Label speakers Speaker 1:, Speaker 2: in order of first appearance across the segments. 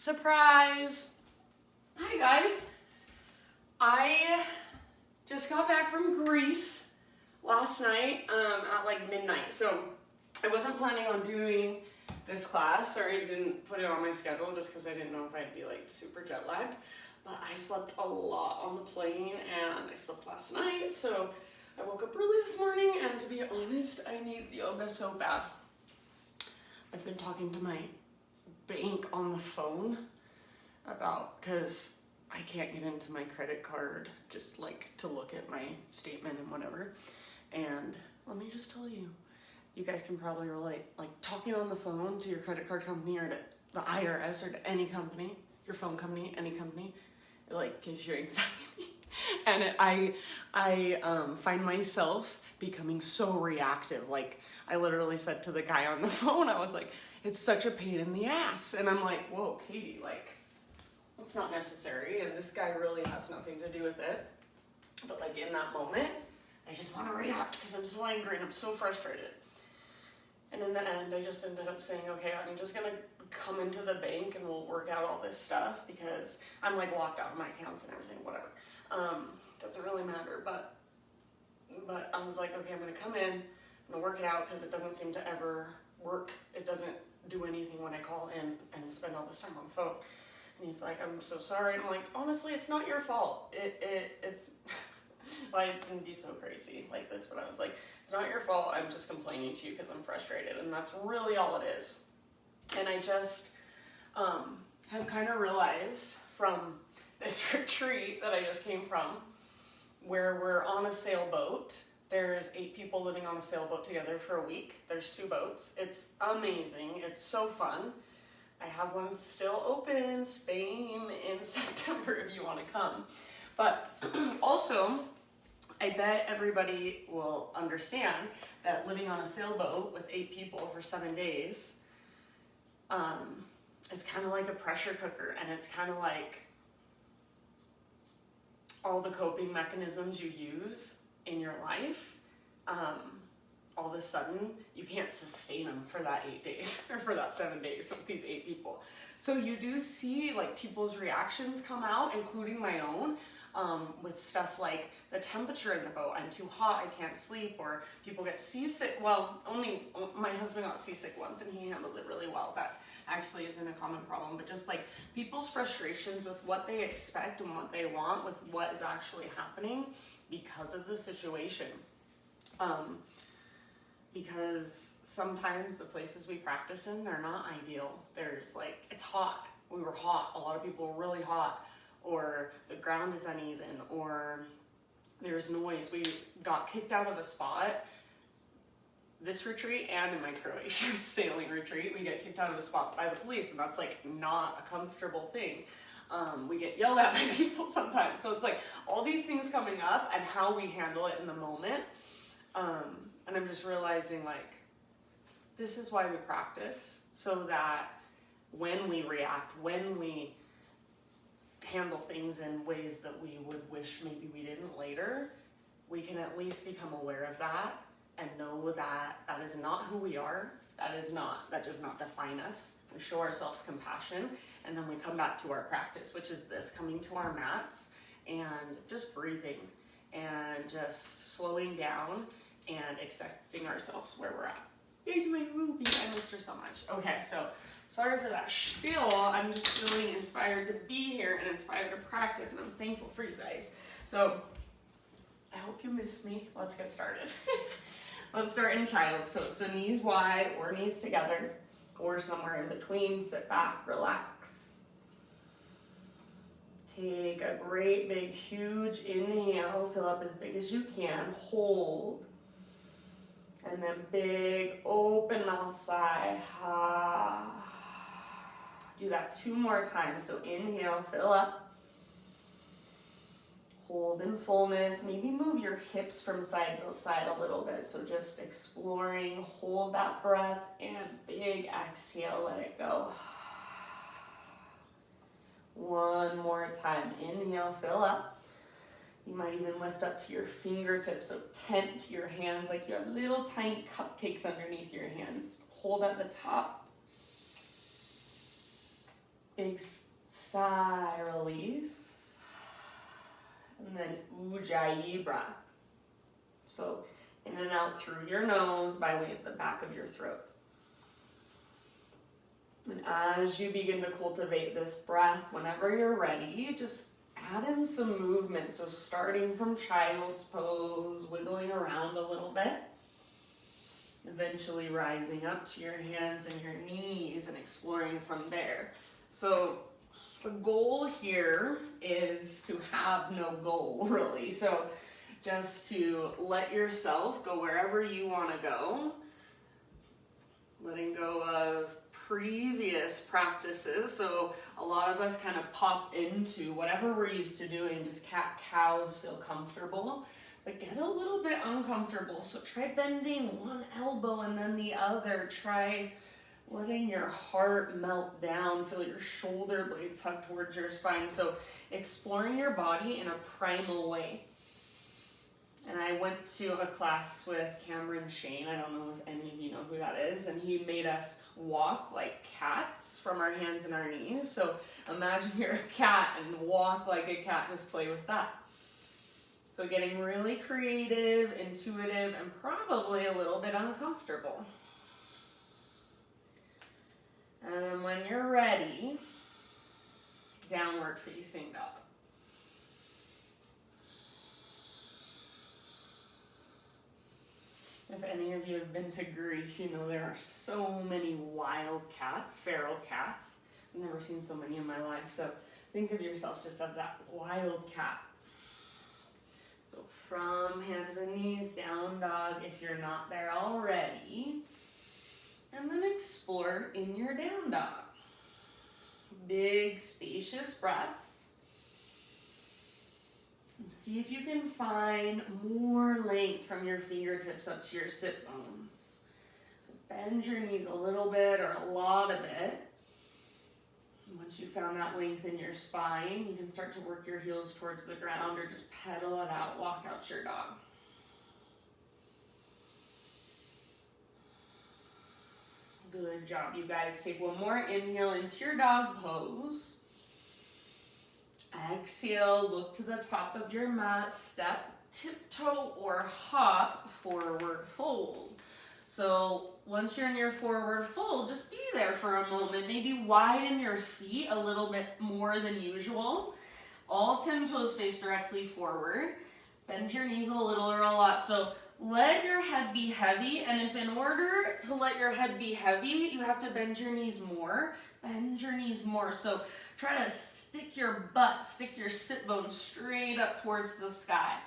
Speaker 1: Surprise! Hi guys! I just got back from Greece last night at like midnight, so I wasn't planning on doing this class, or I didn't put it on my schedule just because I didn't know if I'd be like super jet lagged, but I slept a lot on the plane and I slept last night, so I woke up early this morning, and to be honest, I need yoga so bad. I've been talking to my bank on the phone because I can't get into my credit card just like to look at my statement and whatever. And let me just tell you, you guys can probably relate, like talking on the phone to your credit card company or to the IRS or to any company, your phone company, any company, it like gives you anxiety. And I find myself becoming so reactive. Like I literally said to the guy on the phone, I was like, it's such a pain in the ass. And I'm like, whoa, Katie, like, it's not necessary. And this guy really has nothing to do with it. But like in that moment, I just want to react because I'm so angry and I'm so frustrated. And in the end, I just ended up saying, okay, I'm just going to come into the bank and we'll work out all this stuff because I'm like locked out of my accounts and everything, whatever. Doesn't really matter, but I was like, okay, I'm going to come in, I'm going to work it out because it doesn't seem to ever work. It doesn't do anything when I call in and spend all this time on the phone. And he's like, I'm so sorry. And I'm like, honestly, it's not your fault. It's, I didn't be so crazy like this, but I was like, it's not your fault. I'm just complaining to you because I'm frustrated. And that's really all it is. And I just have kind of realized from this retreat that I just came from, where we're on a sailboat. There's 8 people living on a sailboat together for a week. There's 2 boats. It's amazing. It's so fun. I have one still open, Spain, in September if you want to come. But also, I bet everybody will understand that living on a sailboat with 8 people for 7 days, it's kind of like a pressure cooker, and it's kind of like all the coping mechanisms you use in your life, all of a sudden you can't sustain them for that 8 days or for that 7 days with these 8 people. So you do see like people's reactions come out, including my own, with stuff like the temperature in the boat. I'm too hot, I can't sleep, or people get seasick. Well, only my husband got seasick once and he handled it really well. That actually isn't a common problem, but just like people's frustrations with what they expect and what they want with what is actually happening because of the situation. Because sometimes the places we practice in, they're not ideal. There's like, it's hot. We were hot. A lot of people were really hot, or the ground is uneven, or there's noise. We got kicked out of a spot this retreat and in my Croatia sailing retreat. We get kicked out of a spot by the police, and that's like not a comfortable thing. We get yelled at by people sometimes. So it's like all these things coming up and how we handle it in the moment. And I'm just realizing like, this is why we practice, so that when we react, when we handle things in ways that we would wish maybe we didn't later, we can at least become aware of that and know that that is not who we are. That does not define us. We show ourselves compassion, and then we come back to our practice, which is this, coming to our mats and just breathing and just slowing down and accepting ourselves where we're at. Here's my Ruby. I missed her so much. Okay, so sorry for that spiel. I'm just feeling inspired to be here and inspired to practice, and I'm thankful for you guys. So I hope you missed me. Let's get started. Let's start in child's pose. So knees wide or knees together or somewhere in between. Sit back, relax. Take a great big huge inhale. Fill up as big as you can. Hold. And then big open mouth sigh. Do that 2 more times. So inhale, fill up. Hold in fullness. Maybe move your hips from side to side a little bit. So just exploring. Hold that breath and big exhale. Let it go. 1 more time. Inhale, fill up. You might even lift up to your fingertips, so tent your hands like you have little tiny cupcakes underneath your hands. Hold at the top. Big sigh, release. And then Ujjayi breath. So in and out through your nose by way of the back of your throat. And as you begin to cultivate this breath, whenever you're ready, just add in some movement. So starting from child's pose, wiggling around a little bit. Eventually rising up to your hands and your knees and exploring from there. So the goal here is to have no goal, really. So just to let yourself go wherever you want to go. Letting go of previous practices. So a lot of us kind of pop into whatever we're used to doing, just cat-cows, feel comfortable. But get a little bit uncomfortable. So try bending one elbow and then the other. Try letting your heart melt down. Feel your shoulder blades hug towards your spine. So exploring your body in a primal way. And I went to a class with Cameron Shane. I don't know if any of you know who that is. And he made us walk like cats from our hands and our knees. So imagine you're a cat and walk like a cat. Just play with that. So getting really creative, intuitive, and probably a little bit uncomfortable. And then when you're ready, downward facing dog. If any of you have been to Greece, you know there are so many wild cats, feral cats. I've never seen so many in my life. So think of yourself just as that wild cat. So from hands and knees, down dog if you're not there already. And then explore in your down dog. Big, spacious breaths. And see if you can find more length from your fingertips up to your sit bones. So bend your knees a little bit or a lot of it. Once you found that length in your spine, you can start to work your heels towards the ground or just pedal it out, walk out your dog. Good job, you guys. Take one more inhale into your dog pose. Exhale, look to the top of your mat, step, tiptoe, or hop, forward fold. So once you're in your forward fold, just be there for a moment. Maybe widen your feet a little bit more than usual. All 10 toes face directly forward. Bend your knees a little or a lot. So let your head be heavy. And if in order to let your head be heavy, you have to bend your knees more, bend your knees more. So try to stick your butt, stick your sit bones straight up towards the sky.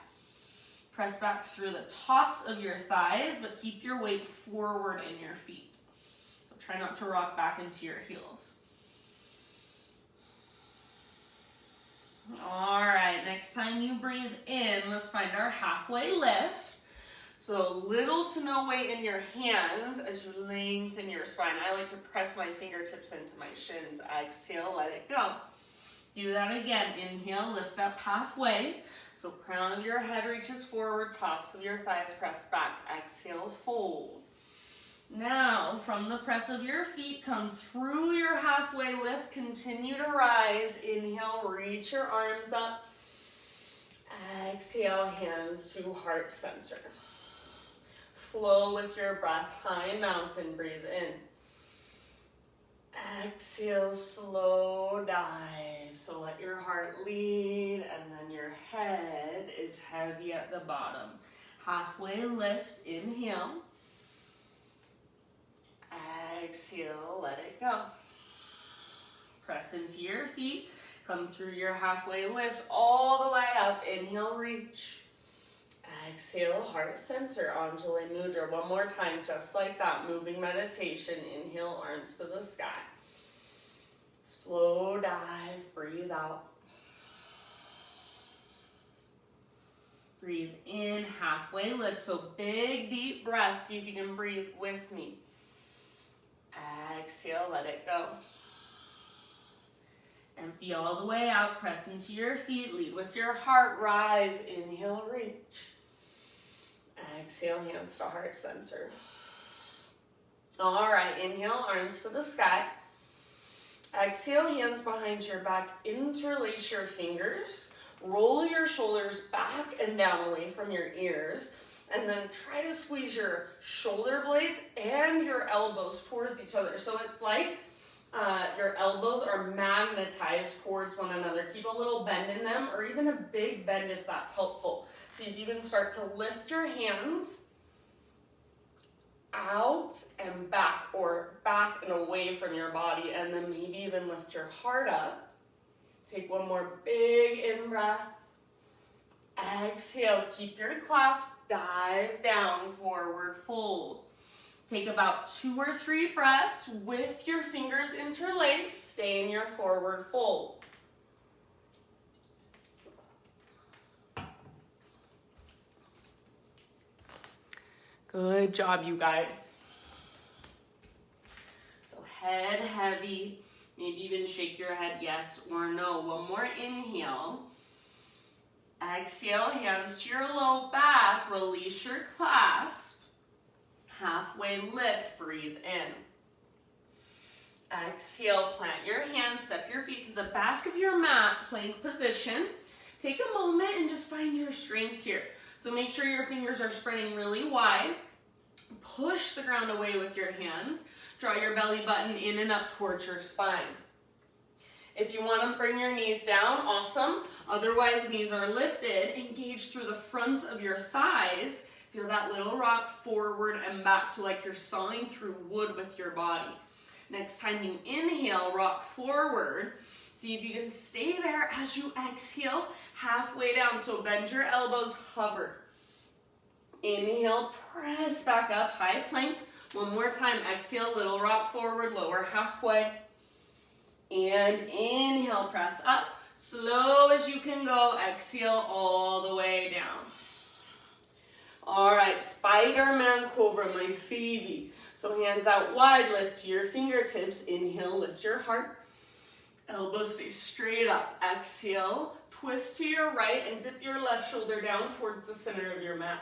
Speaker 1: Press back through the tops of your thighs, but keep your weight forward in your feet. So try not to rock back into your heels. All right, next time you breathe in, let's find our halfway lift. So little to no weight in your hands as you lengthen your spine. I like to press my fingertips into my shins. Exhale, let it go. Do that again. Inhale, lift up halfway. So crown of your head reaches forward, tops of your thighs press back. Exhale, fold. Now, from the press of your feet, come through your halfway lift. Continue to rise. Inhale, reach your arms up. Exhale, hands to heart center. Flow with your breath. High mountain, breathe in. Exhale, slow dive. So let your heart lead, and then your head is heavy at the bottom. Halfway lift, inhale. Exhale, let it go. Press into your feet. Come through your halfway lift all the way up. Inhale, reach. Exhale, heart center, Anjali Mudra. One more time, just like that. Moving meditation. Inhale, arms to the sky. Slow dive, breathe out. Breathe in, halfway lift. So big, deep breath. See if you can breathe with me. Exhale, let it go. Empty all the way out. Press into your feet. Lead with your heart. Rise. Inhale, reach. Exhale, hands to heart center. All right, inhale, arms to the sky. Exhale, hands behind your back, interlace your fingers, roll your shoulders back and down away from your ears, and then try to squeeze your shoulder blades and your elbows towards each other. So it's like your elbows are magnetized towards one another. Keep a little bend in them, or even a big bend if that's helpful. See if you can start to lift your hands out and back, or back and away from your body, and then maybe even lift your heart up. Take one more big in-breath. Exhale, keep your clasp, dive down, forward fold. Take about 2 or 3 breaths with your fingers interlaced. Stay in your forward fold. Good job, you guys. So head heavy, maybe even shake your head yes or no. One more inhale. Exhale, hands to your low back, release your clasp. Halfway lift, breathe in. Exhale, plant your hands, step your feet to the back of your mat, plank position. Take a moment and just find your strength here. So make sure your fingers are spreading really wide. Push the ground away with your hands. Draw your belly button in and up towards your spine. If you want to bring your knees down, awesome. Otherwise, knees are lifted. Engage through the fronts of your thighs. Feel that little rock forward and back, so like you're sawing through wood with your body. Next time you inhale, rock forward. See if you can stay there as you exhale, halfway down. So bend your elbows, hover. Inhale, press back up, high plank. One more time, exhale, little rock forward, lower halfway. And inhale, press up. Slow as you can go, exhale all the way down. All right, Spiderman Cobra, my favy. So hands out wide, lift to your fingertips. Inhale, lift your heart. Elbows face straight up. Exhale, twist to your right and dip your left shoulder down towards the center of your mat.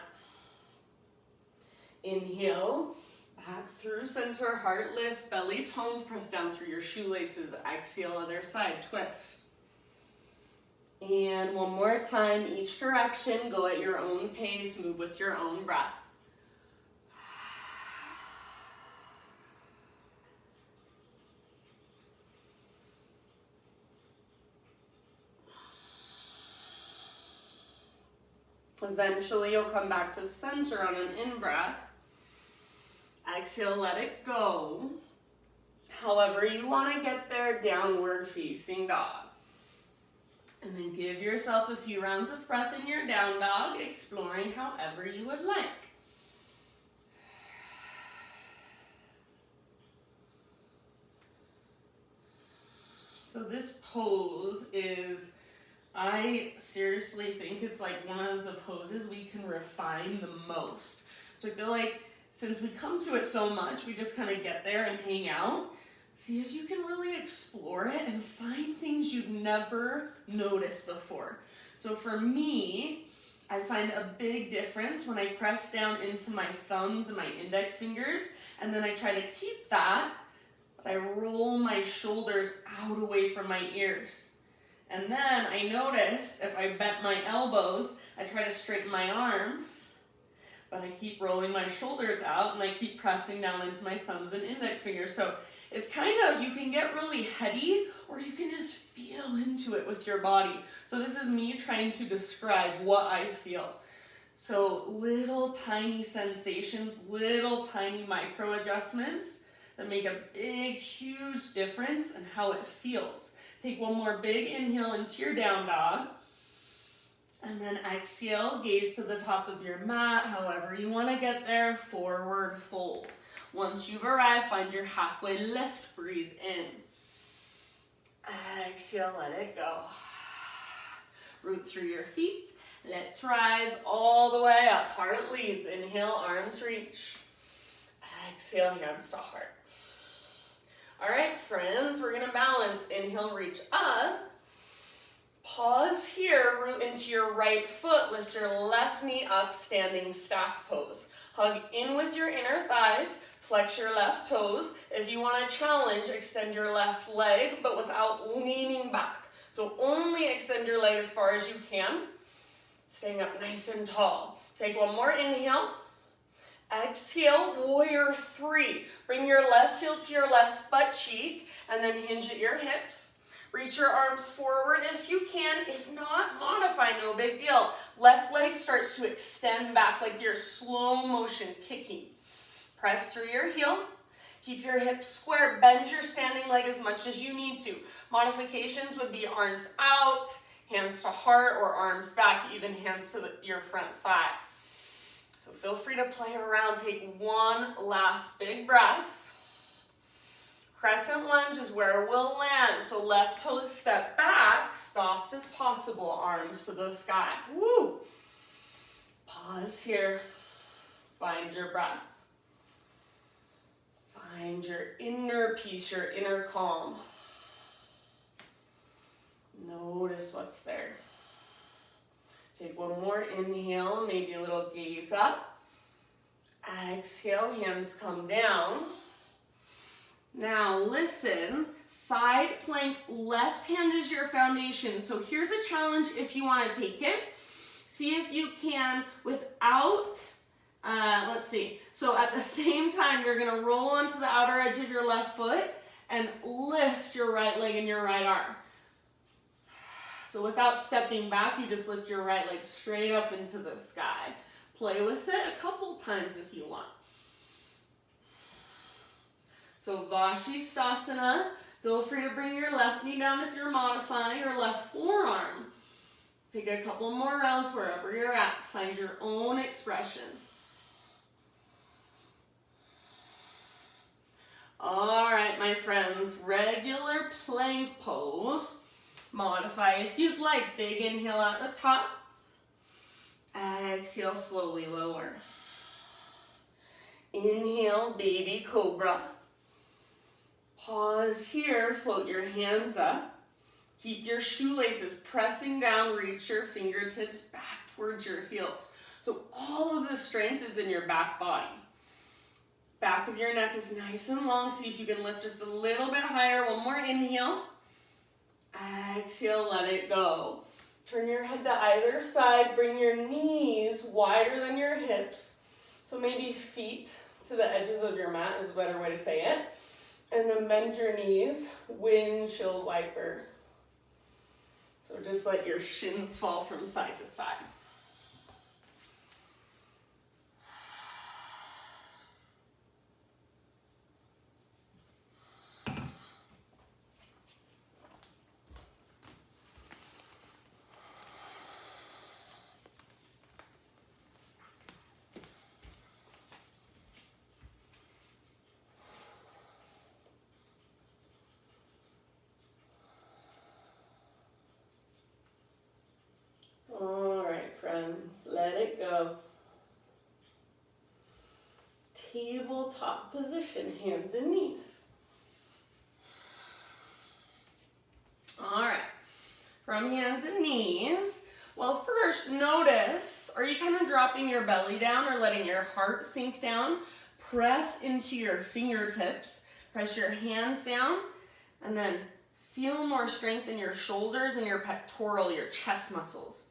Speaker 1: Inhale, back through center, heart lifts, belly tones, press down through your shoelaces. Exhale, other side, twist. And one more time, each direction, go at your own pace, move with your own breath. Eventually, you'll come back to center on an in-breath. Exhale, let it go. However you want to get there, downward facing dog. And then give yourself a few rounds of breath in your down dog, exploring however you would like. So this pose is, I seriously think it's like one of the poses we can refine the most. So I feel like since we come to it so much, we just kind of get there and hang out. See if you can really explore it and find things you'd never noticed before. So for me, I find a big difference when I press down into my thumbs and my index fingers, and then I try to keep that, but I roll my shoulders out away from my ears. And then I notice if I bent my elbows, I try to straighten my arms, but I keep rolling my shoulders out and I keep pressing down into my thumbs and index fingers. So it's kind of, you can get really heady or you can just feel into it with your body. So this is me trying to describe what I feel. So little tiny sensations, little tiny micro adjustments that make a big, huge difference in how it feels. Take one more big inhale into your down dog. And then exhale, gaze to the top of your mat, however you want to get there, forward fold. Once you've arrived, find your halfway lift, breathe in. Exhale, let it go. Root through your feet. Let's rise all the way up. Heart leads. Inhale, arms reach. Exhale, hands to heart. All right, friends, we're going to balance. Inhale, reach up. Pause here, root into your right foot. Lift your left knee up, standing staff pose. Hug in with your inner thighs. Flex your left toes. If you want to challenge, extend your left leg, but without leaning back. So only extend your leg as far as you can, staying up nice and tall. Take one more inhale. Exhale, warrior three. Bring your left heel to your left butt cheek, and then hinge at your hips. Reach your arms forward if you can. If not, modify, no big deal. Left leg starts to extend back like you're slow motion kicking. Press through your heel. Keep your hips square. Bend your standing leg as much as you need to. Modifications would be arms out, hands to heart, or arms back, even hands to your front thigh. So feel free to play around. Take one last big breath. Crescent lunge is where we'll land. So left toes step back, soft as possible, arms to the sky. Woo! Pause here. Find your breath. Find your inner peace, your inner calm. Notice what's there. Take one more inhale, maybe a little gaze up. Exhale, hands come down. Now listen, side plank, left hand is your foundation. So here's a challenge if you want to take it. See if you can without, let's see. So at the same time, you're gonna roll onto the outer edge of your left foot and lift your right leg and your right arm. So without stepping back, you just lift your right leg straight up into the sky. Play with it a couple times if you want. So Vashisthasana, feel free to bring your left knee down if you're modifying, your left forearm. Take a couple more rounds wherever you're at. Find your own expression. All right, my friends, regular plank pose. Modify if you'd like. Big inhale at the top. Exhale, slowly lower. Inhale, baby cobra. Pause here, float your hands up. Keep your shoelaces pressing down, reach your fingertips back towards your heels. So all of the strength is in your back body. Back of your neck is nice and long. See if you can lift just a little bit higher. One more inhale. Exhale, let it go. Turn your head to either side. Bring your knees wider than your hips. So maybe feet to the edges of your mat is a better way to say it. And then bend your knees, windshield wiper. So just let your shins fall from side to side. Let it go. Tabletop position, hands and knees. All right, from hands and knees. Well, first notice, are you kind of dropping your belly down or letting your heart sink down? Press into your fingertips. Press your hands down and then feel more strength in your shoulders and your pectoral, your chest muscles.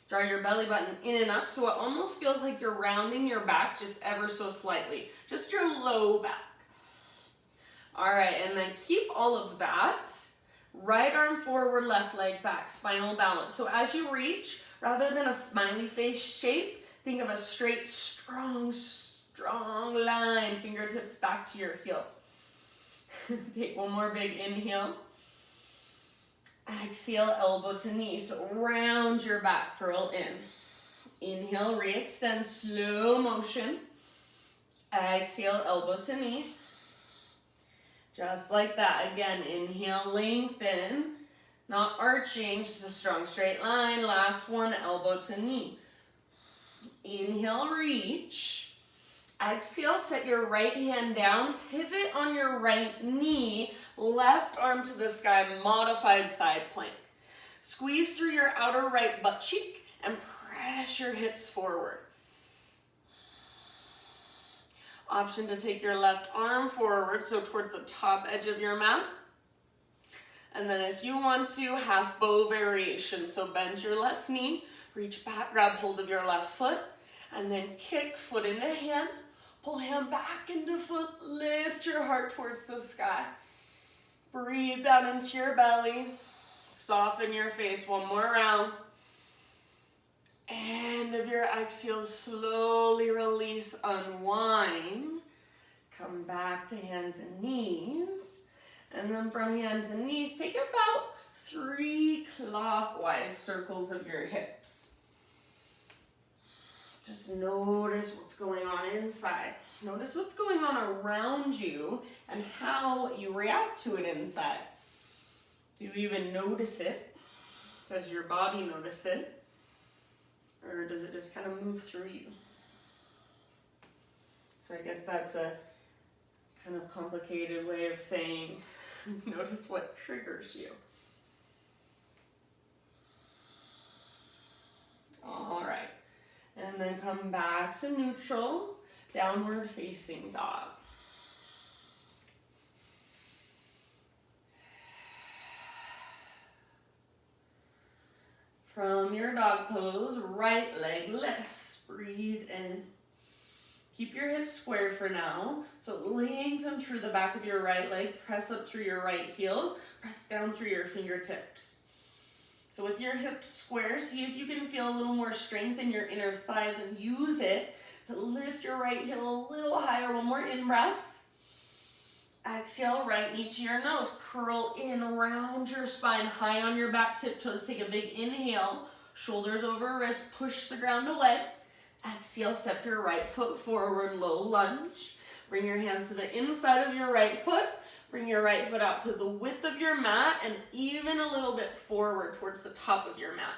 Speaker 1: Draw your belly button in and up so it almost feels like you're rounding your back just ever so slightly. Just your low back. All right, and then keep all of that. Right arm forward, left leg back, spinal balance. So as you reach, rather than a smiley face shape, think of a straight, strong line. Fingertips back to your heel. Take one more big inhale. Exhale, elbow to knee. So round your back, curl in. Inhale, re-extend, slow motion. Exhale, elbow to knee. Just like that. Again, inhale, lengthen. Not arching, just a strong straight line. Last one, elbow to knee. Inhale, reach. Exhale, set your right hand down, pivot on your right knee, left arm to the sky, modified side plank. Squeeze through your outer right butt cheek and press your hips forward. Option to take your left arm forward, so towards the top edge of your mat. And then if you want to, half bow variation. So bend your left knee, reach back, grab hold of your left foot, and then kick foot into hand, pull hand back into foot, lift your heart towards the sky. Breathe down into your belly, soften your face, one more round. End of your exhale, slowly release, unwind. Come back to hands and knees. And then from hands and knees, take about 3 clockwise circles of your hips. Just notice what's going on inside. Notice what's going on around you and how you react to it inside. Do you even notice it? Does your body notice it? Or does it just kind of move through you? So I guess that's a kind of complicated way of saying, notice what triggers you. All right. And then come back to neutral, downward facing dog. From your dog pose, right leg lifts. Breathe in. Keep your hips square for now. So lengthen through the back of your right leg, press up through your right heel, press down through your fingertips. So with your hips square, see if you can feel a little more strength in your inner thighs and use it to lift your right heel a little higher. One more in-breath. Exhale, right knee to your nose. Curl in, round your spine, high on your back tiptoes. Take a big inhale, shoulders over wrist, push the ground away. Exhale, step your right foot forward, low lunge. Bring your hands to the inside of your right foot. Bring your right foot out to the width of your mat and even a little bit forward towards the top of your mat.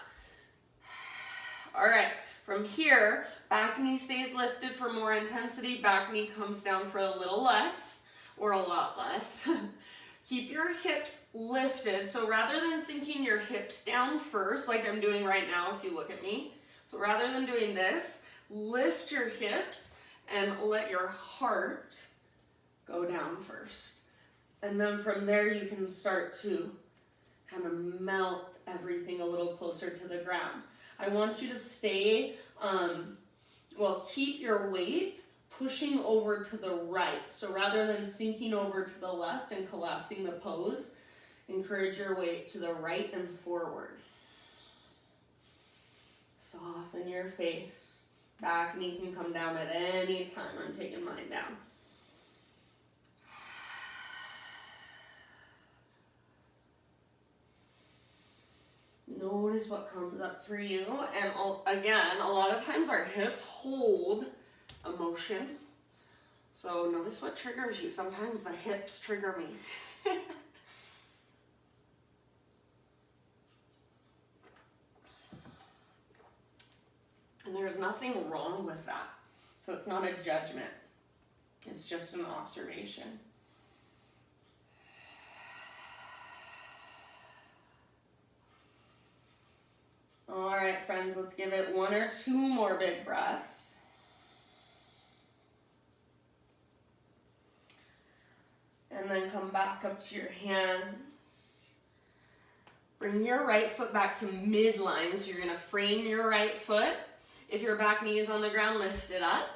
Speaker 1: All right, from here, back knee stays lifted for more intensity. Back knee comes down for a little less or a lot less. Keep your hips lifted. So rather than sinking your hips down first, like I'm doing right now if you look at me, so rather than doing this, lift your hips and let your heart go down first. And then from there, you can start to kind of melt everything a little closer to the ground. I want you to stay, keep your weight pushing over to the right. So rather than sinking over to the left and collapsing the pose, encourage your weight to the right and forward. Soften your face. Back knee can come down at any time. I'm taking mine down. Notice what comes up for you. And again, a lot of times our hips hold emotion. So notice what triggers you. Sometimes the hips trigger me. And there's nothing wrong with that. So it's not a judgment. It's just an observation. All right, friends, let's give it 1 or 2 more big breaths. And then come back up to your hands. Bring your right foot back to midline. So you're going to frame your right foot. If your back knee is on the ground, lift it up.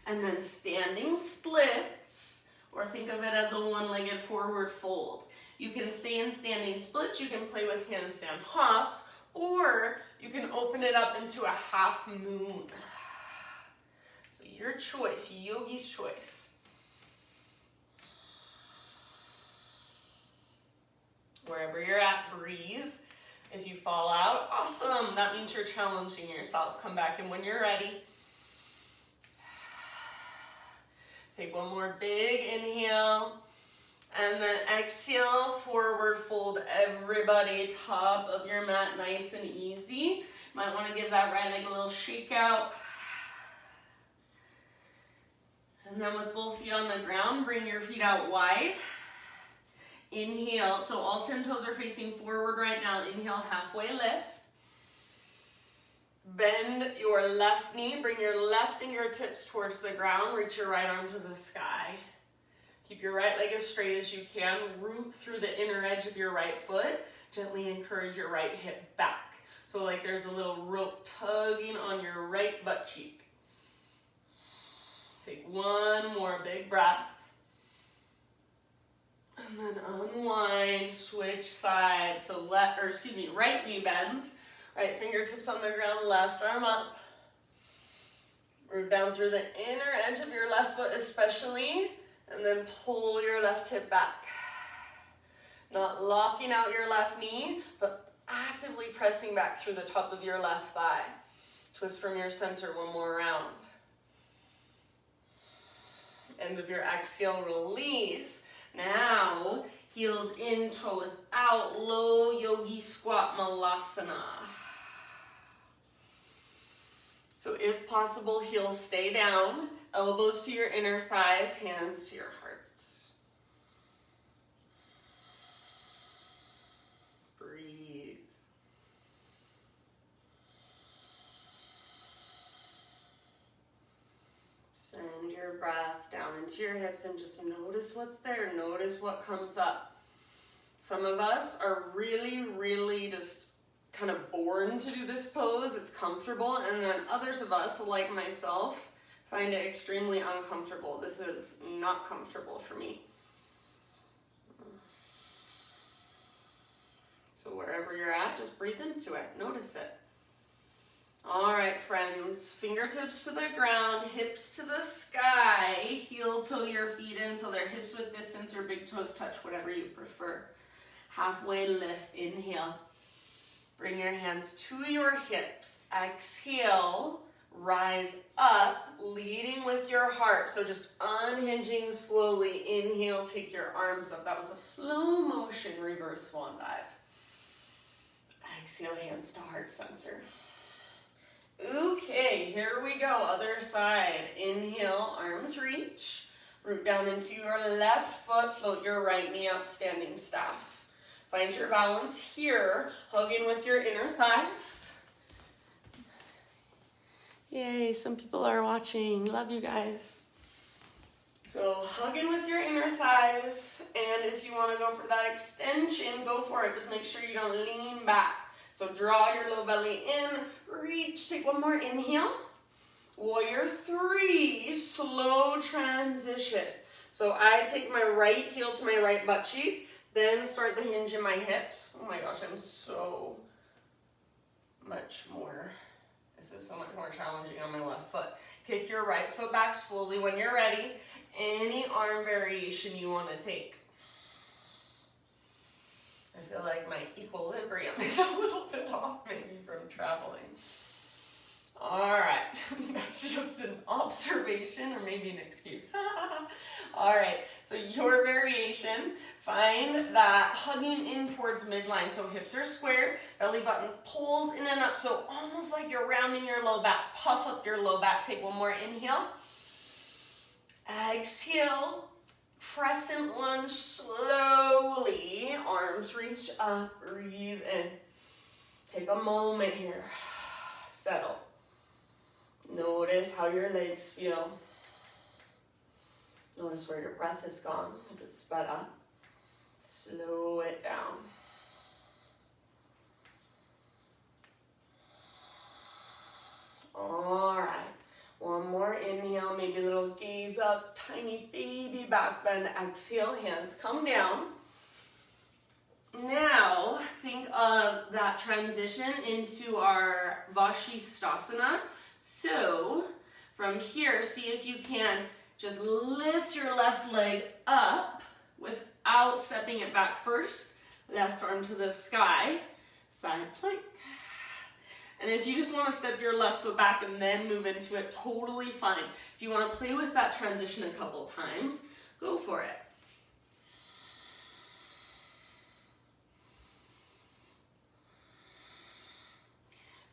Speaker 1: And then standing splits, or think of it as a one-legged forward fold. You can stay in standing splits. You can play with handstand hops, or you can open it up into a half moon. So your choice, yogi's choice. Wherever you're at, breathe. If you fall out, awesome. That means you're challenging yourself. Come back in when you're ready. Take one more big inhale. And then exhale, forward fold, everybody, top of your mat, nice and easy. Might want to give that right leg a little shake out. And then with both feet on the ground, bring your feet out wide. Inhale, so all 10 toes are facing forward right now. Inhale, halfway lift. Bend your left knee, bring your left fingertips towards the ground, reach your right arm to the sky. Keep your right leg as straight as you can, root through the inner edge of your right foot, gently encourage your right hip back. So like there's a little rope tugging on your right butt cheek. Take one more big breath. And then unwind, switch sides. So right knee bends, right fingertips on the ground, left arm up. Root down through the inner edge of your left foot especially, and then pull your left hip back. Not locking out your left knee, but actively pressing back through the top of your left thigh. Twist from your center, one more round. End of your exhale, release. Now, heels in, toes out, low yogi squat malasana. So if possible, heels stay down, elbows to your inner thighs, hands to your hearts. Breathe. Send your breath down into your hips and just notice what's there. Notice what comes up. Some of us are really just kind of born to do this pose. It's comfortable. And then others of us, like myself, find it extremely uncomfortable. This is not comfortable for me. So wherever you're at, just breathe into it. Notice it. All right, friends, fingertips to the ground, hips to the sky, heel toe your feet in so they're hips width distance or big toes touch, whatever you prefer. Halfway lift, inhale. Bring your hands to your hips. Exhale, rise up, leading with your heart. So just unhinging slowly. Inhale, take your arms up. That was a slow motion reverse swan dive. Exhale, hands to heart center. Okay, here we go, other side. Inhale, arms reach. Root down into your left foot, float your right knee up, standing staff. Find your balance here, hug in with your inner thighs. Yay, some people are watching. Love you guys. So hug in with your inner thighs, and if you want to go for that extension, go for it. Just make sure you don't lean back. So draw your low belly in, reach, take one more inhale. Warrior 3, slow transition. So I take my right heel to my right butt cheek, then start the hinge in my hips. Oh my gosh, I'm so much more, this is so much more challenging on my left foot. Kick your right foot back slowly when you're ready. Any arm variation you want to take. I feel like my equilibrium is a little bit off maybe from traveling. All right, that's just an observation or maybe an excuse. All right, so your variation, find that hugging in towards midline. So hips are square, belly button pulls in and up. So almost like you're rounding your low back. Puff up your low back. Take one more inhale. Exhale. Crescent lunge slowly, arms reach up, breathe in. Take a moment here, settle. Notice how your legs feel. Notice where your breath has gone, if it's sped up. Slow it down. All right. One more inhale, maybe a little gaze up, tiny baby back bend. Exhale, hands come down. Now, think of that transition into our Vashisthasana. So, from here, see if you can just lift your left leg up without stepping it back first. Left arm to the sky, side plank. And if you just want to step your left foot back and then move into it, totally fine. If you want to play with that transition a couple times, go for it.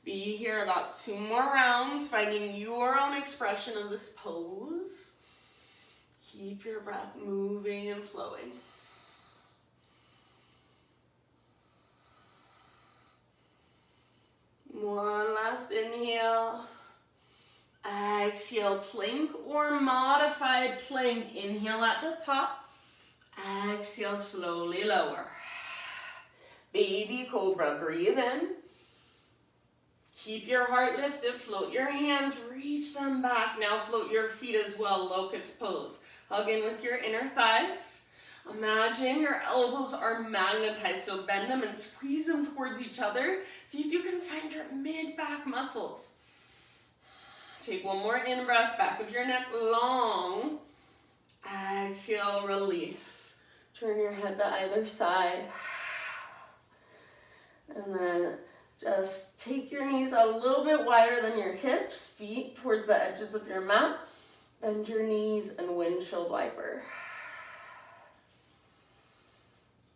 Speaker 1: Be here about 2 more rounds, finding your own expression of this pose. Keep your breath moving and flowing. One last inhale. Exhale, plank or modified plank. Inhale at the top. Exhale, slowly lower. Baby Cobra, breathe in. Keep your heart lifted, float your hands, reach them back. Now float your feet as well, locust pose. Hug in with your inner thighs. Imagine your elbows are magnetized, so bend them and squeeze them towards each other. See if you can find your mid-back muscles. Take one more in-breath, back of your neck long. Exhale, release. Turn your head to either side. And then just take your knees out a little bit wider than your hips, feet towards the edges of your mat. Bend your knees and windshield wiper.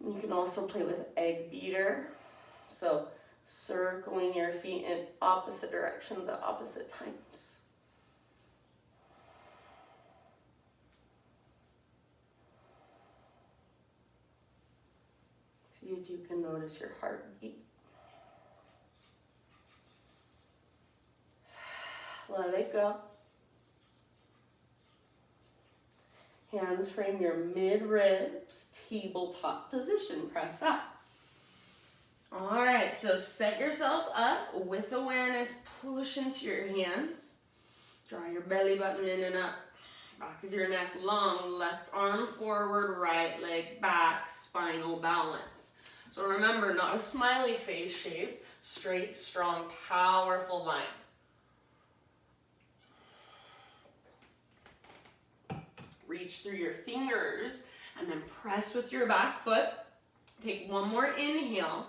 Speaker 1: You can also play with egg beater. So circling your feet in opposite directions at opposite times. See if you can notice your heartbeat. Let it go. Hands frame your mid-ribs, tabletop position, press up. All right, so set yourself up with awareness, push into your hands. Draw your belly button in and up, back of your neck long, left arm forward, right leg back, spinal balance. So remember, not a smiley face shape, straight, strong, powerful line. Reach through your fingers and then press with your back foot. Take one more inhale.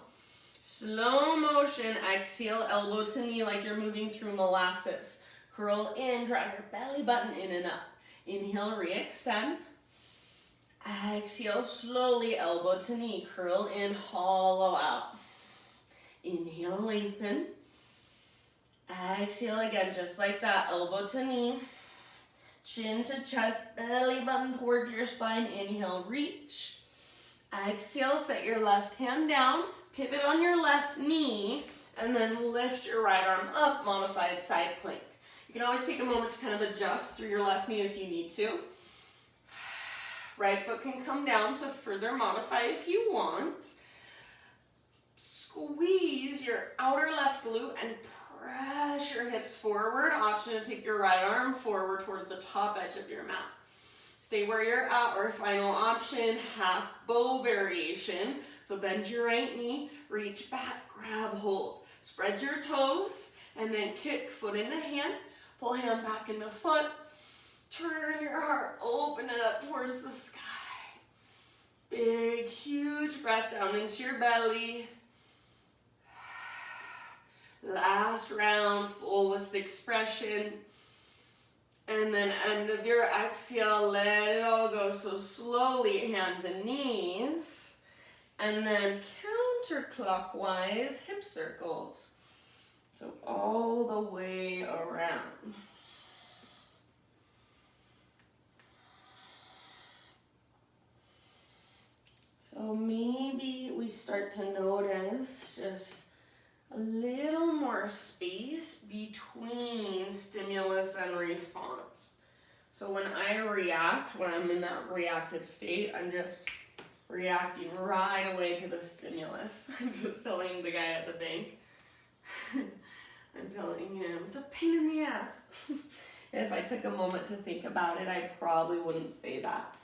Speaker 1: Slow motion, exhale, elbow to knee like you're moving through molasses. Curl in, draw your belly button in and up. Inhale, re-extend. Exhale, slowly, elbow to knee. Curl in, hollow out. Inhale, lengthen. Exhale again, just like that, elbow to knee. Chin to chest, belly button towards your spine. Inhale, reach. Exhale, set your left hand down, pivot on your left knee, and then lift your right arm up, modified side plank. You can always take a moment to kind of adjust through your left knee if you need to. Right foot can come down to further modify if you want. Squeeze your outer left glute and press your hips forward. Option to take your right arm forward towards the top edge of your mat. Stay where you're at, or final option, half bow variation. So bend your right knee, reach back, grab hold. Spread your toes, and then kick foot into hand. Pull hand back into foot. Turn your heart, open it up towards the sky. Big, huge breath down into your belly. Last round, fullest expression. And then end of your exhale, let it all go. So slowly, hands and knees. And then counterclockwise hip circles. So all the way around. So maybe we start to notice just a little more space between stimulus and response. So when I react, when I'm in that reactive state, I'm just reacting right away to the stimulus. I'm just telling the guy at the bank, I'm telling him, it's a pain in the ass. If I took a moment to think about it, I probably wouldn't say that.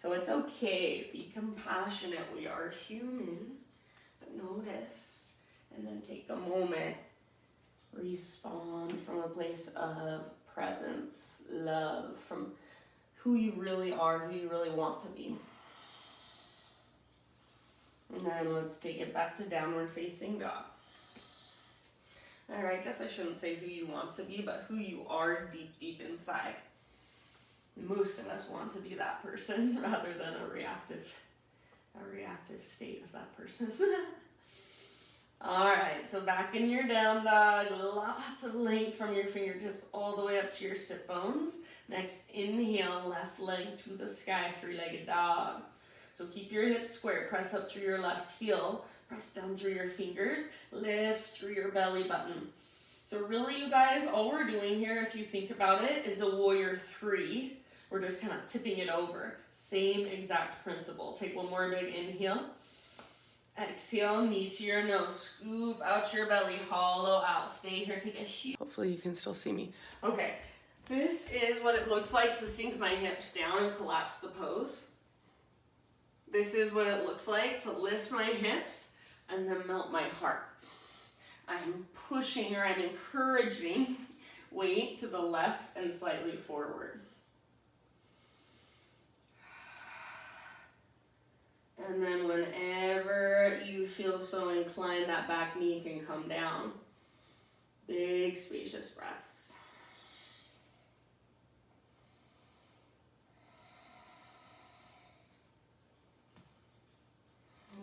Speaker 1: So it's okay, be compassionate, we are human, but notice, and then take a moment, respond from a place of presence, love, from who you really are, who you really want to be. And then let's take it back to downward facing dog. All right, I guess I shouldn't say who you want to be, but who you are deep, deep inside. Most of us want to be that person rather than a reactive state of that person. All right, so back in your down dog, lots of length from your fingertips all the way up to your sit bones. Next, inhale, left leg to the sky, three-legged dog. So keep your hips square, press up through your left heel, press down through your fingers, lift through your belly button. So really, you guys, all we're doing here, if you think about it, is a warrior 3. We're just kind of tipping it over. Same exact principle. Take one more big inhale. Exhale, knee to your nose. Scoop out your belly, hollow out. Stay here, take a huge... Hopefully you can still see me. Okay, this is what it looks like to sink my hips down and collapse the pose. This is what it looks like to lift my hips and then melt my heart. I'm pushing, or I'm encouraging weight to the left and slightly forward. And then whenever you feel so inclined, that back knee can come down. Big, spacious breaths.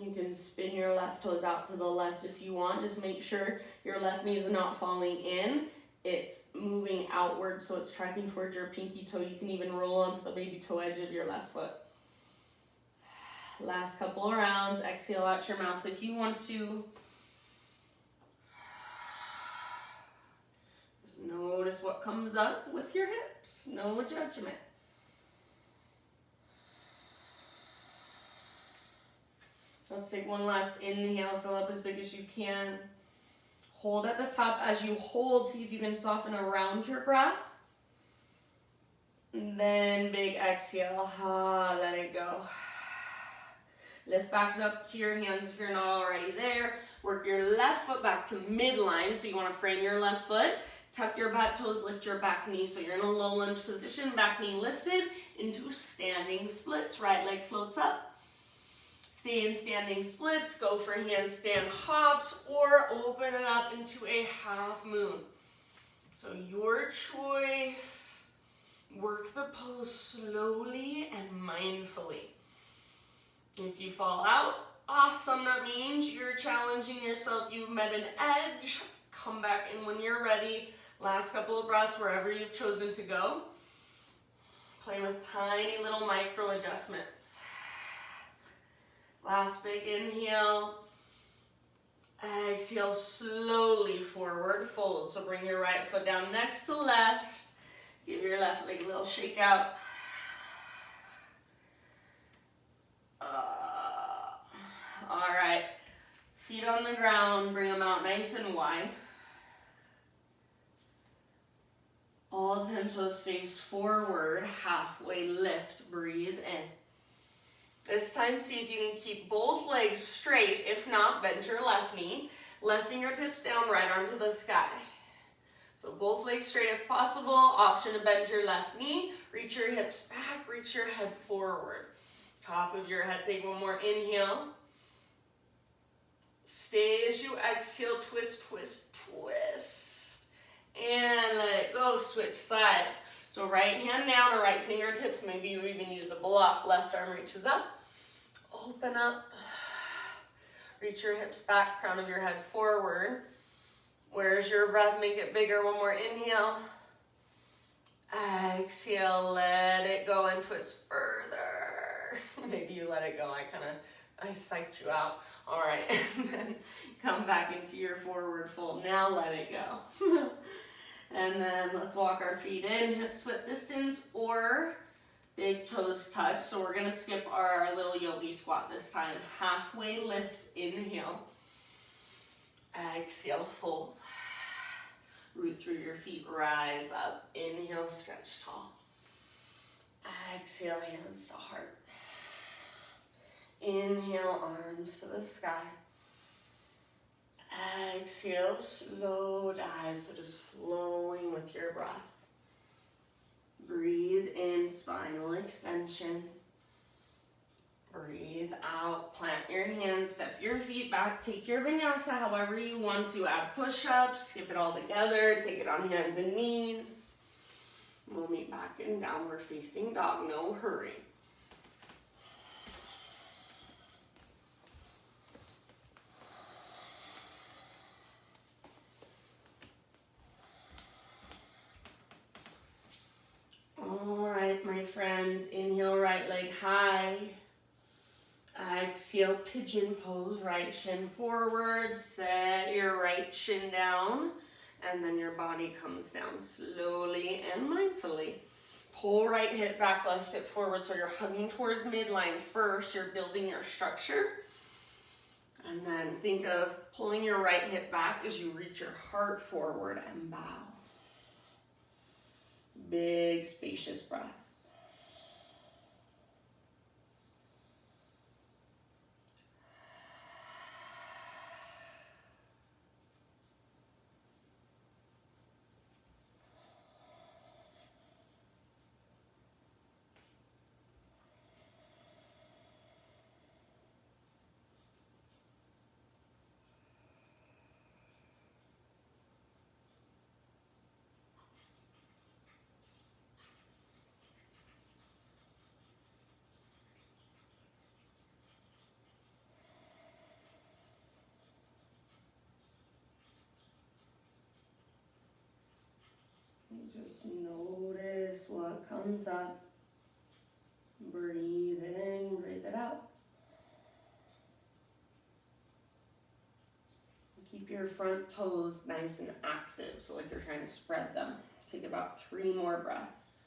Speaker 1: You can spin your left toes out to the left if you want. Just make sure your left knee is not falling in. It's moving outward, so it's tracking towards your pinky toe. You can even roll onto the baby toe edge of your left foot. Last couple of rounds. Exhale out your mouth if you want to. Just notice what comes up with your hips. No judgment. Let's take one last inhale. Fill up as big as you can. Hold at the top. As you hold, see if you can soften around your breath. And then big exhale. Let it go. Lift back up to your hands if you're not already there. Work your left foot back to midline. So you want to frame your left foot. Tuck your butt toes, lift your back knee. So you're in a low lunge position, back knee lifted into standing splits. Right leg floats up. Stay in standing splits. Go for handstand hops or open it up into a half moon. So your choice. Work the pose slowly and mindfully. If you fall out, awesome. That means you're challenging yourself. You've met an edge. Come back in when you're ready. Last couple of breaths wherever you've chosen to go. Play with tiny little micro adjustments. Last big inhale. Exhale slowly forward. Fold. So bring your right foot down next to left. Give your left leg a little shake out. All right, feet on the ground, bring them out nice and wide. All 10 toes face forward, halfway lift, breathe in. This time, see if you can keep both legs straight. If not, bend your left knee. Left fingertips down, right arm to the sky. So both legs straight if possible. Option to bend your left knee. Reach your hips back, reach your head forward. Top of your head, take one more inhale. Stay as you exhale, twist, twist, twist. And let it go, switch sides. So right hand down or right fingertips, maybe you even use a block. Left arm reaches up, open up. Reach your hips back, crown of your head forward. Where's your breath? Make it bigger. One more inhale. Exhale, let it go and twist further. Maybe you let it go. I psyched you out. All right, and then come back into your forward fold. Now let it go. And then let's walk our feet in, hips width distance or big toes touch. So we're gonna skip our little yogi squat this time. Halfway lift, inhale. Exhale, fold. Root through your feet, rise up. Inhale, stretch tall. Exhale, hands to heart. Inhale, arms to the sky. Exhale, slow dive, so just flowing with your breath. Breathe in, spinal extension. Breathe out, plant your hands, step your feet back, take your vinyasa however you want to. Add push-ups, skip it all together, take it on hands and knees. We'll meet back in downward facing dog, no hurry. All right, my friends, inhale, right leg high. Exhale, pigeon pose, right shin forward. Set your right shin down. and then your body comes down slowly and mindfully. Pull right hip back, left hip forward, so you're hugging towards midline first. You're building your structure. And then think of pulling your right hip back as you reach your heart forward and bow. Big, spacious breaths. Just notice what comes up. Breathe it in, breathe it out. Keep your front toes nice and active, so like you're trying to spread them. Take about 3 more breaths.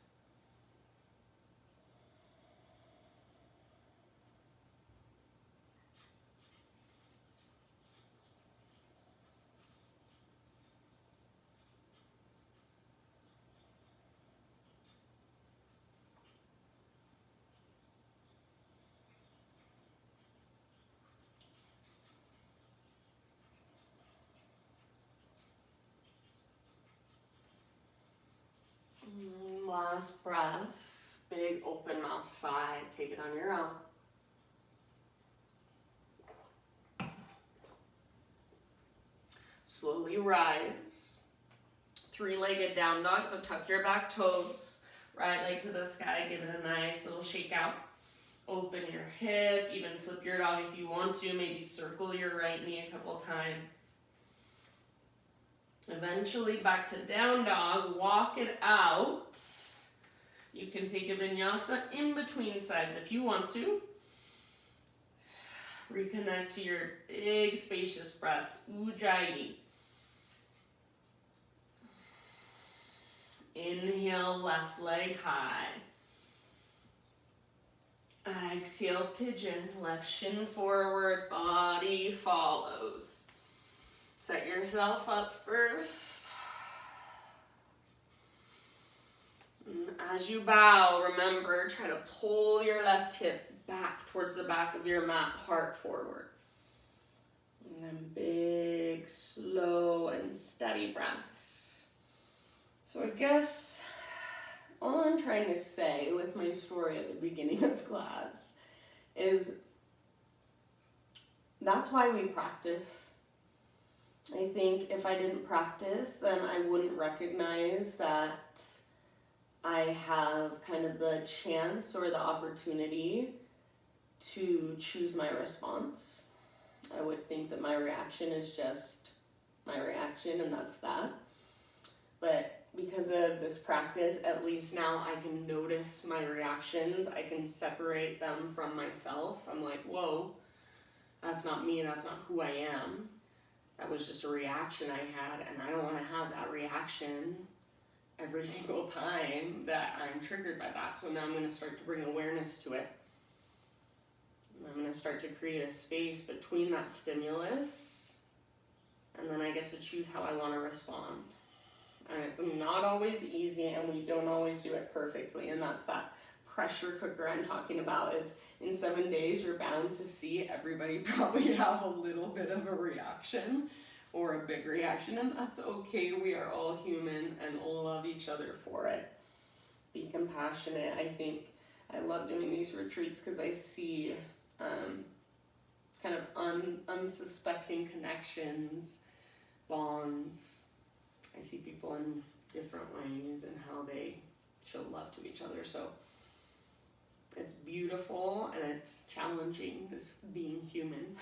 Speaker 1: Last breath, big open mouth sigh, take it on your own. Slowly rise. 3-legged down dog, so tuck your back toes, right leg to the sky, give it a nice little shake out. Open your hip, even flip your dog if you want to, maybe circle your right knee a couple times. Eventually back to down dog, walk it out. You can take a vinyasa in between sides if you want to. Reconnect to your big spacious breaths, Ujjayi. Inhale, left leg high. Exhale, pigeon, left shin forward, body follows. Set yourself up first. As you bow, remember, try to pull your left hip back towards the back of your mat, heart forward. And then big, slow, and steady breaths. So I guess all I'm trying to say with my story at the beginning of class is that's why we practice. I think if I didn't practice, then I wouldn't recognize that I have kind of the chance or the opportunity to choose my response. I would think that my reaction is just my reaction and that's that. But because of this practice, at least now I can notice my reactions. I can separate them from myself. I'm like, whoa, that's not me, that's not who I am. That was just a reaction I had, and I don't want to have that reaction every single time that I'm triggered by that. So now I'm going to start to bring awareness to it. I'm going to start to create a space between that stimulus, and then I get to choose how I want to respond. And it's not always easy, and we don't always do it perfectly, and that's that pressure cooker I'm talking about. Is in 7 days you're bound to see everybody probably have a little bit of a reaction or a big reaction, and that's okay. We are all human and love each other for it. Be compassionate. I think I love doing these retreats because I see kind of unsuspecting connections, bonds. I see people in different ways and how they show love to each other. So it's beautiful and it's challenging, this being human.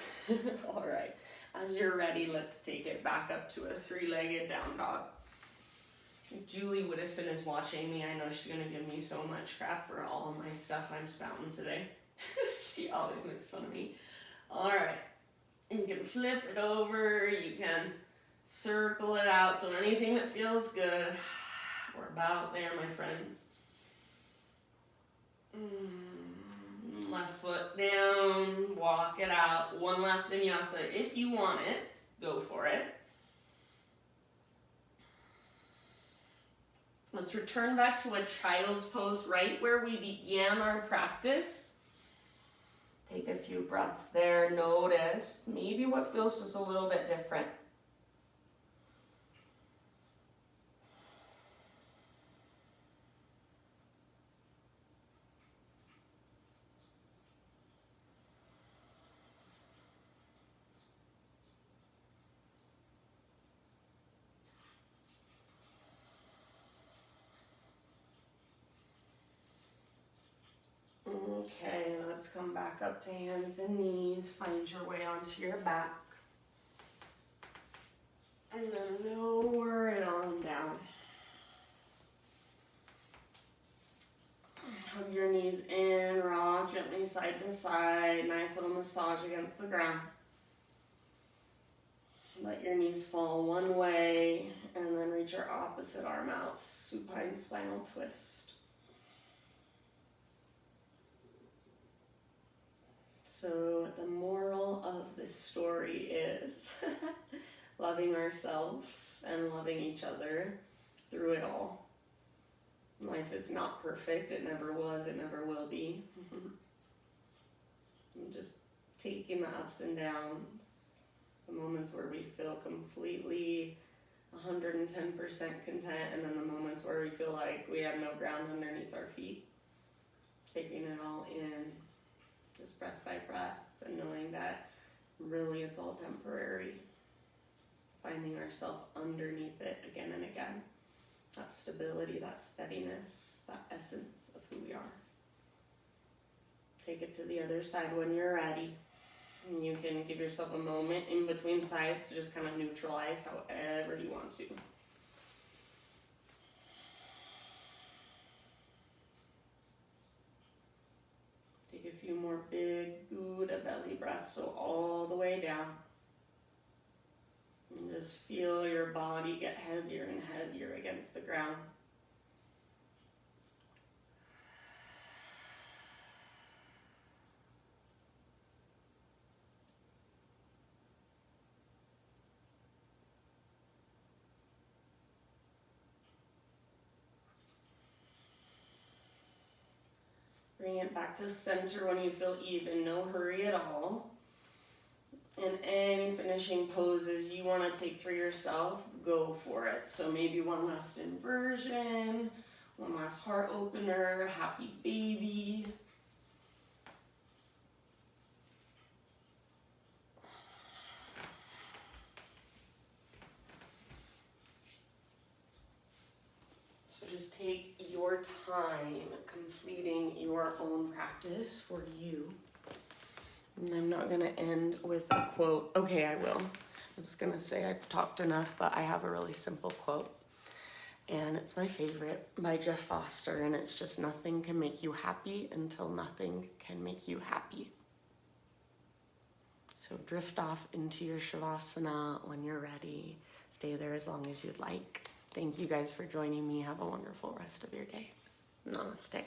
Speaker 1: All right, as you're ready, let's take it back up to a 3-legged down dog. If Julie Woodison is watching me, I know she's going to give me so much crap for all of my stuff I'm spouting today. She always makes fun of me. All right, you can flip it over, you can Circle it out. So anything that feels good, we're about there, my friends. Left foot down, walk it out. One last vinyasa. If you want it, go for it. Let's return back to a child's pose right where we began our practice. Take a few breaths there. Notice maybe what feels just a little bit different. Okay, let's come back up to hands and knees. Find your way onto your back. And then lower it on down. Hug your knees in, rock gently side to side. Nice little massage against the ground. Let your knees fall one way and then reach your opposite arm out. Supine spinal twist. So the moral of this story is loving ourselves and loving each other through it all. Life is not perfect. It never was. It never will be. And just taking the ups and downs, the moments where we feel completely 110% content, and then the moments where we feel like we have no ground underneath our feet. Taking it all in. Just breath by breath, and knowing that really it's all temporary. Finding ourselves underneath it again and again. That stability, that steadiness, that essence of who we are. Take it to the other side when you're ready. And you can give yourself a moment in between sides to just kind of neutralize however you want to. Take a few more big Buddha belly breaths, so all the way down. And just feel your body get heavier and heavier against the ground. Bring it back to center when you feel even, no hurry at all. And any finishing poses you want to take for yourself, go for it. So maybe one last inversion, one last heart opener, happy baby. So just take your time completing your own practice for you. And I'm not going to end with a quote. Okay, I will. I'm just going to say I've talked enough, but I have a really simple quote. And it's my favorite by Jeff Foster, and it's just, nothing can make you happy until nothing can make you happy. So drift off into your Shavasana when you're ready. Stay there as long as you'd like. Thank you guys for joining me. Have a wonderful rest of your day. Namaste.